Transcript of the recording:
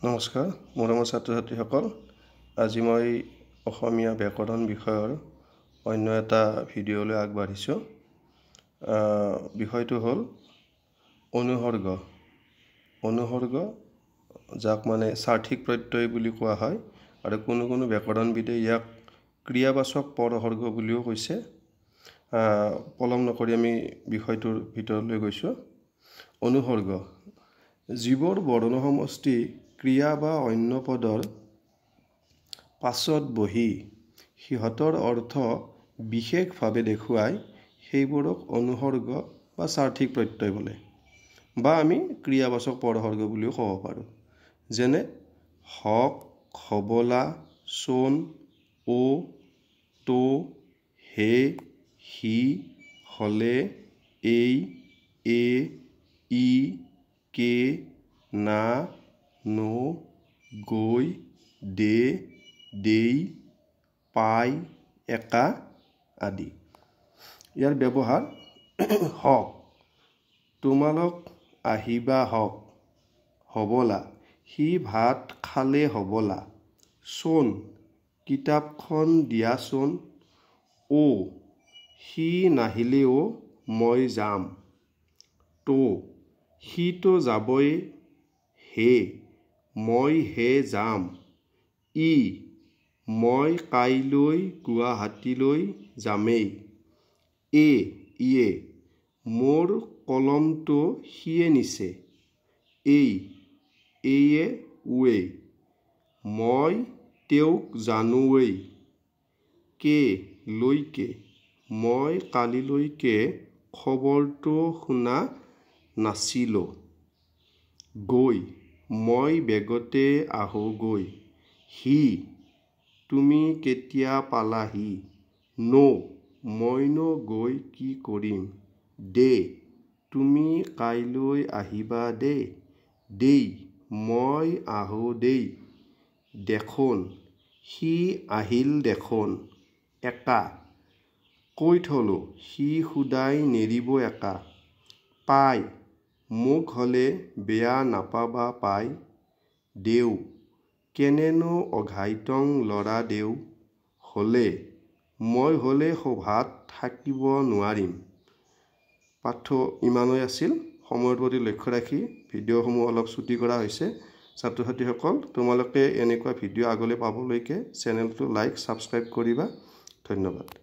নমস্কাৰ মৰমৰ ছাত্ৰ-ছাত্ৰীসকল আজি মই অসমীয়া ব্যাকৰণ বিষয়ৰ অন্য এটা ভিডিঅ'লৈ আগবাঢ়িছো বিষয়টো হ'ল অনুসৰ্গ যাক মানে সাৰ্থিক প্ৰত্যয় বুলি কোৱা হয় আৰু কোনো ব্যাকৰণবিদে ইয়াক ক্ৰিয়াবাচক পৰসৰ্গ বুলিও কৈছে পলম নকৰি আমি বিষয়টোৰ ভিতৰলৈ গৈছো অনুসৰ্গ জীৱৰ বৰ্ণ সমষ্টি ক্ৰিয়া বা অন্য পদৰ পাছত বহি সিহঁতৰ অৰ্থ বিশেষভাৱে দেখুৱাই সেইবোৰক অনুসৰ্গ বা সাৰ্থিক প্ৰত্যয় বোলে বা আমি ক্ৰিয়াবাচক পৰসৰ্গ বুলিও ক'ব পাৰোঁ যেনে হক হবলা সোণ ও তো হে হি হলে এই এ ই কে না নো গৈ দে দেই পাই একা আদি ইয়াৰ ব্যৱহাৰ হক তোমালোক আহিবা হক হবলা সি ভাত খালে হবলা সোণ কিতাপখন দিয়াচোন ও সি নাহিলেও মই যাম তো সিতো যাবই হে মই হে যাম ই মই কাইলৈ গুৱাহাটীলৈ যামেই ইয়ে মোৰ কলমটো সিয়ে নিছে এইয়ে উৱে মই তেওঁক জানোৱেই কে লৈকে মই কালিলৈকে খবৰটো শুনা নাছিলো গৈ মই বেগতে আহোগৈ হি তুমি কেতিয়া পালাহি নো মইনো গৈ কি কৰিম দে তুমি কাইলৈ আহিবা দেই মই আহো দেই দেখোন সি আহিল দেখোন একা কৈ থলো সি সুদাই নেৰিব একা পাই মোক হলে বেয়া নাপাবা পাই দেও কেনেনো অঘাইটং লৰা দেও হলে মই হলে সভাত থাকিব নোৱাৰিম পাঠ্য ইমানেই আছিল সময়ৰ প্ৰতি লক্ষ্য ৰাখি ভিডিঅ'সমূহ অলপ ছুটি কৰা হৈছে ছাত্ৰ-ছাত্ৰীসকল তোমালোকে এনেকুৱা ভিডিঅ' আগলৈ পাবলৈকে চেনেলটো লাইক সাবস্ক্ৰাইব কৰিবা ধন্যবাদ